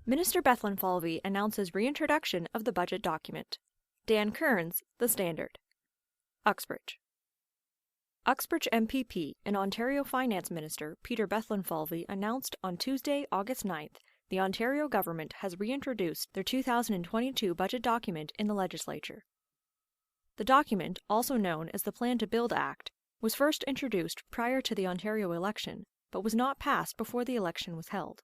Minister Bethlenfalvy announces reintroduction of the budget document. Dan Kearns, The Standard. Uxbridge. Uxbridge MPP and Ontario Finance Minister Peter Bethlenfalvy announced on Tuesday, August 9th, the Ontario government has reintroduced their 2022 budget document in the legislature. The document, also known as the Plan to Build Act, was first introduced prior to the Ontario election, but was not passed before the election was held.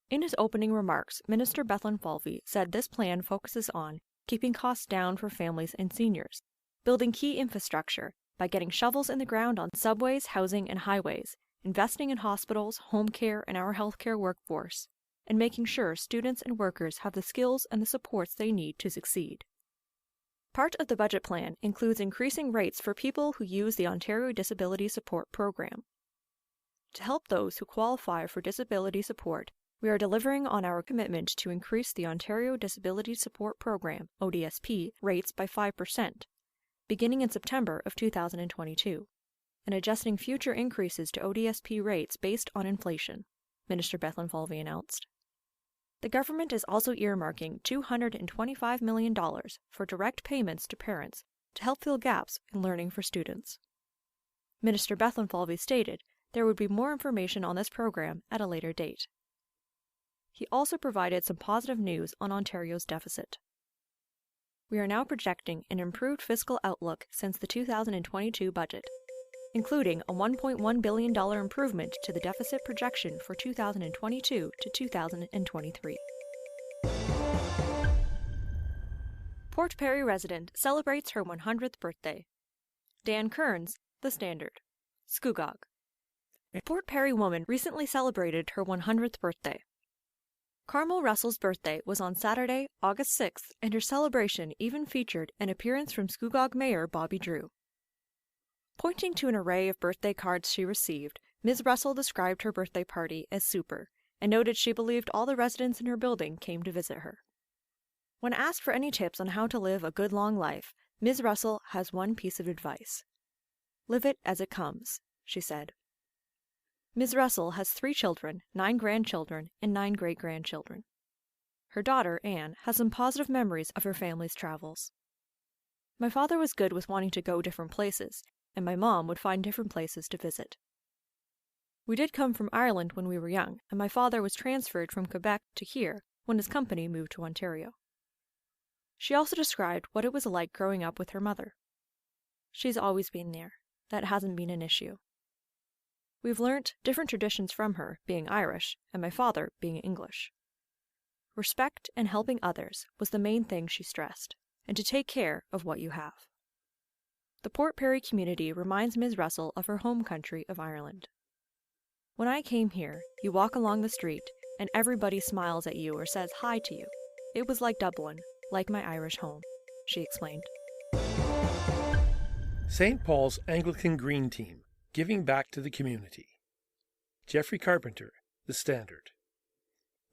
In his opening remarks, Minister Bethlenfalvy said this plan focuses on keeping costs down for families and seniors, building key infrastructure by getting shovels in the ground on subways, housing, and highways, investing in hospitals, home care, and our healthcare workforce, and making sure students and workers have the skills and the supports they need to succeed. Part of the budget plan includes increasing rates for people who use the Ontario Disability Support Program. To help those who qualify for disability support, we are delivering on our commitment to increase the Ontario Disability Support Program, ODSP, rates by 5%, beginning in September of 2022, and adjusting future increases to ODSP rates based on inflation, Minister Bethlenfalvy announced. The government is also earmarking $225 million for direct payments to parents to help fill gaps in learning for students. Minister Bethlenfalvy stated there would be more information on this program at a later date. He also provided some positive news on Ontario's deficit. We are now projecting an improved fiscal outlook since the 2022 budget, including a $1.1 billion improvement to the deficit projection for 2022 to 2023. Port Perry resident celebrates her 100th birthday. Dan Kearns, The Standard. Scugog. A Port Perry woman recently celebrated her 100th birthday. Carmel Russell's birthday was on Saturday, August 6th, and her celebration even featured an appearance from Scugog Mayor Bobby Drew. Pointing to an array of birthday cards she received, Ms. Russell described her birthday party as super, and noted she believed all the residents in her building came to visit her. When asked for any tips on how to live a good long life, Ms. Russell has one piece of advice. Live it as it comes, she said. Ms. Russell has 3 children, 9 grandchildren, and 9 great-grandchildren. Her daughter, Anne, has some positive memories of her family's travels. My father was good with wanting to go different places, and my mom would find different places to visit. We did come from Ireland when we were young, and my father was transferred from Quebec to here when his company moved to Ontario. She also described what it was like growing up with her mother. She's always been there. That hasn't been an issue. We've learnt different traditions from her, being Irish, and my father being English. Respect and helping others was the main thing she stressed, and to take care of what you have. The Port Perry community reminds Ms. Russell of her home country of Ireland. When I came here, you walk along the street, and everybody smiles at you or says hi to you. It was like Dublin, like my Irish home, she explained. St. Pauls Anglican Green Team, giving back to the community. Jeffrey Carpenter, The Standard.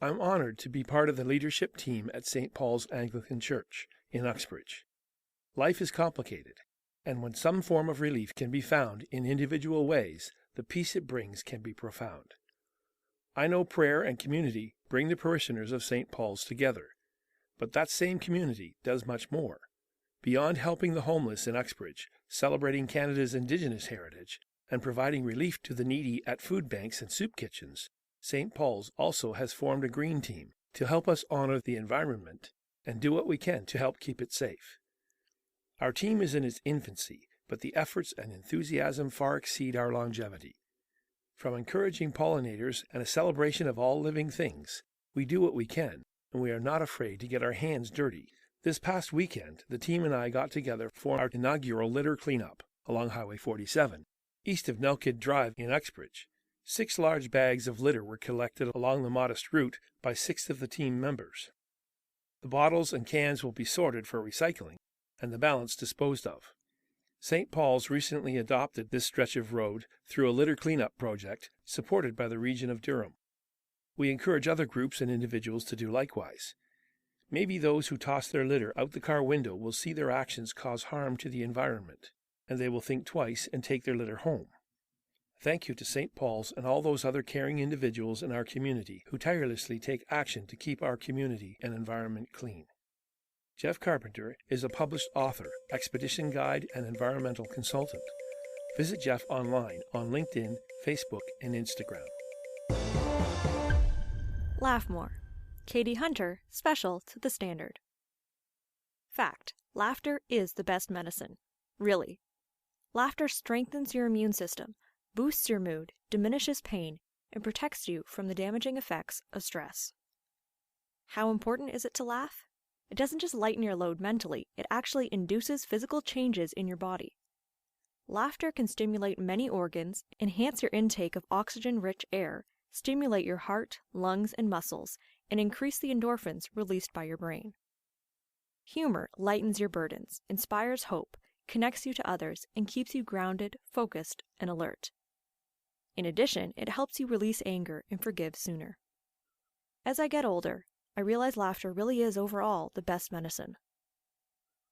I'm honored to be part of the leadership team at St. Paul's Anglican Church in Uxbridge. Life is complicated, and when some form of relief can be found in individual ways, the peace it brings can be profound. I know prayer and community bring the parishioners of St. Paul's together, but that same community does much more. Beyond helping the homeless in Uxbridge, celebrating Canada's Indigenous heritage, and providing relief to the needy at food banks and soup kitchens, St. Paul's also has formed a green team to help us honor the environment and do what we can to help keep it safe. Our team is in its infancy, but the efforts and enthusiasm far exceed our longevity. From encouraging pollinators and a celebration of all living things, we do what we can, and we are not afraid to get our hands dirty. This past weekend, the team and I got together for our inaugural litter cleanup along Highway 47, east of Nelkid Drive in Uxbridge. 6 large bags of litter were collected along the modest route by 6 of the team members. The bottles and cans will be sorted for recycling, and the balance disposed of. St. Paul's recently adopted this stretch of road through a litter cleanup project supported by the region of Durham. We encourage other groups and individuals to do likewise. Maybe those who toss their litter out the car window will see their actions cause harm to the environment, and they will think twice and take their litter home. Thank you to St. Paul's and all those other caring individuals in our community who tirelessly take action to keep our community and environment clean. Jeff Carpenter is a published author, expedition guide, and environmental consultant. Visit Jeff online on LinkedIn, Facebook, and Instagram. Laugh more. Katie Hunter, special to the Standard. Fact: laughter is the best medicine. Really. Laughter strengthens your immune system, boosts your mood, diminishes pain, and protects you from the damaging effects of stress. How important is it to laugh? It doesn't just lighten your load mentally, it actually induces physical changes in your body. Laughter can stimulate many organs, enhance your intake of oxygen-rich air, stimulate your heart, lungs, and muscles, and increase the endorphins released by your brain. Humor lightens your burdens, inspires hope, connects you to others, and keeps you grounded, focused, and alert. In addition, it helps you release anger and forgive sooner. As I get older, I realize laughter really is overall the best medicine.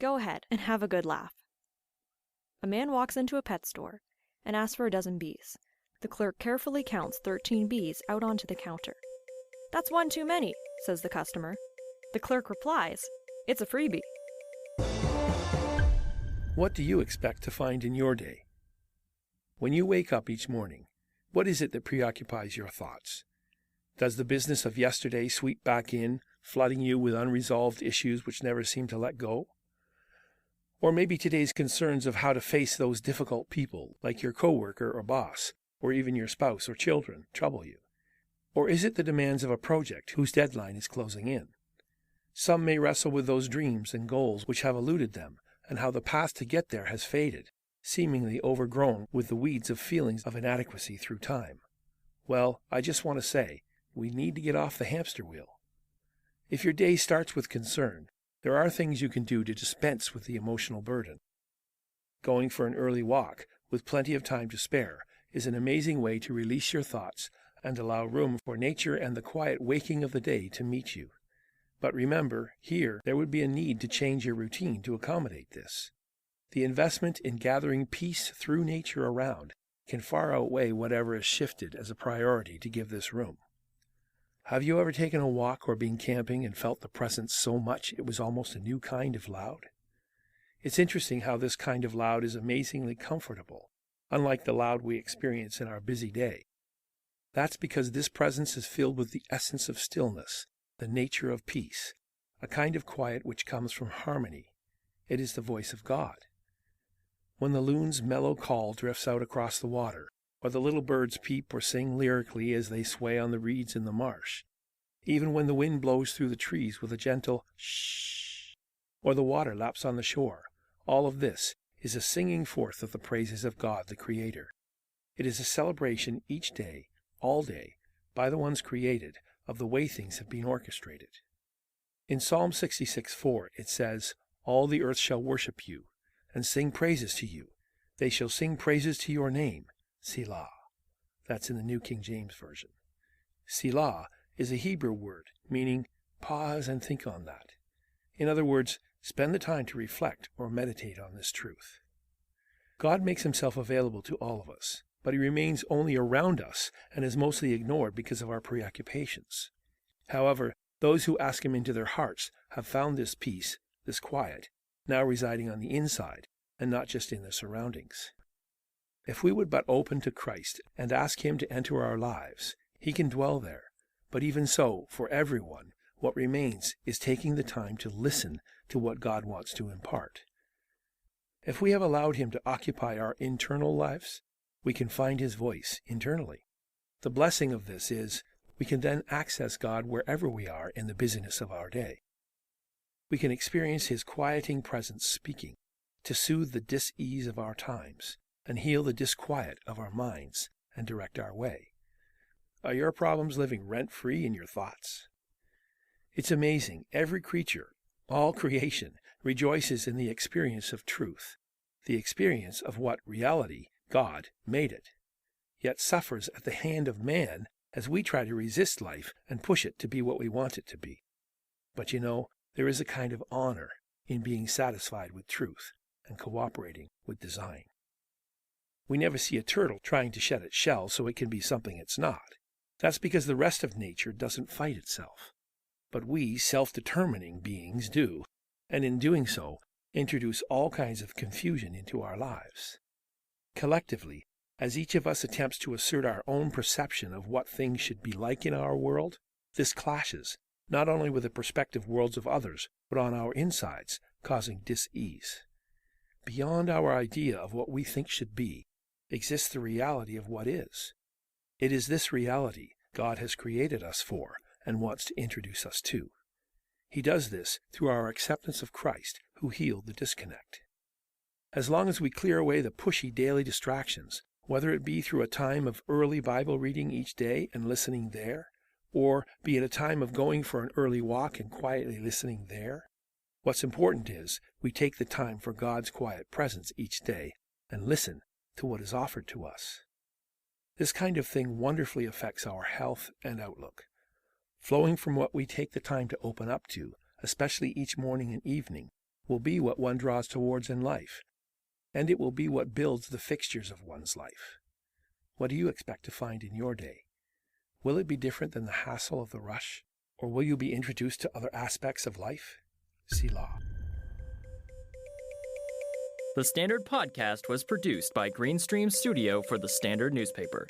Go ahead and have a good laugh. A man walks into a pet store and asks for a dozen bees. The clerk carefully counts 13 bees out onto the counter. "That's one too many," says the customer. The clerk replies, "It's a freebie." What do you expect to find in your day? When you wake up each morning, what is it that preoccupies your thoughts? Does the business of yesterday sweep back in, flooding you with unresolved issues which never seem to let go? Or maybe today's concerns of how to face those difficult people, like your coworker or boss, or even your spouse or children, trouble you? Or is it the demands of a project whose deadline is closing in? Some may wrestle with those dreams and goals which have eluded them, and how the path to get there has faded, seemingly overgrown with the weeds of feelings of inadequacy through time. Well, I just want to say, we need to get off the hamster wheel. If your day starts with concern, there are things you can do to dispense with the emotional burden. Going for an early walk, with plenty of time to spare, is an amazing way to release your thoughts and allow room for nature and the quiet waking of the day to meet you. But remember, here, there would be a need to change your routine to accommodate this. The investment in gathering peace through nature around can far outweigh whatever is shifted as a priority to give this room. Have you ever taken a walk or been camping and felt the presence so much it was almost a new kind of loud? It's interesting how this kind of loud is amazingly comfortable, unlike the loud we experience in our busy day. That's because this presence is filled with the essence of stillness, the nature of peace, a kind of quiet which comes from harmony. It is the voice of God. When the loon's mellow call drifts out across the water, or the little birds peep or sing lyrically as they sway on the reeds in the marsh, even when the wind blows through the trees with a gentle shh, or the water laps on the shore, all of this is a singing forth of the praises of God the Creator. It is a celebration each day, all day, by the ones created, of the way things have been orchestrated. In Psalm 66:4 it says, "All the earth shall worship you, and sing praises to you. They shall sing praises to your name, Selah." That's in the New King James Version. Selah is a Hebrew word, meaning pause and think on that. In other words, spend the time to reflect or meditate on this truth. God makes himself available to all of us, but he remains only around us and is mostly ignored because of our preoccupations. However, those who ask him into their hearts have found this peace, this quiet, now residing on the inside and not just in the surroundings. If we would but open to Christ and ask him to enter our lives, he can dwell there. But even so, for everyone, what remains is taking the time to listen to what God wants to impart. If we have allowed him to occupy our internal lives, we can find his voice internally. The blessing of this is we can then access God wherever we are in the busyness of our day. We can experience his quieting presence speaking to soothe the dis-ease of our times and heal the disquiet of our minds and direct our way. Are your problems living rent-free in your thoughts? It's amazing. Every creature, all creation, rejoices in the experience of truth, the experience of what reality, God, made it, yet suffers at the hand of man as we try to resist life and push it to be what we want it to be. But you know, there is a kind of honor in being satisfied with truth and cooperating with design. We never see a turtle trying to shed its shell so it can be something it's not. That's because the rest of nature doesn't fight itself. But we self-determining beings do, and in doing so, introduce all kinds of confusion into our lives. Collectively, as each of us attempts to assert our own perception of what things should be like in our world, this clashes, not only with the perspective worlds of others, but on our insides, causing dis-ease. Beyond our idea of what we think should be, exists the reality of what is. It is this reality God has created us for and wants to introduce us to. He does this through our acceptance of Christ, who healed the disconnect. As long as we clear away the pushy daily distractions, whether it be through a time of early Bible reading each day and listening there, or be it a time of going for an early walk and quietly listening there, what's important is we take the time for God's quiet presence each day and listen to what is offered to us. This kind of thing wonderfully affects our health and outlook. Flowing from what we take the time to open up to, especially each morning and evening, will be what one draws towards in life, and it will be what builds the fixtures of one's life. What do you expect to find in your day? Will it be different than the hassle of the rush, or will you be introduced to other aspects of life? Selah. The Standard Podcast was produced by Greenstream Studio for the Standard newspaper.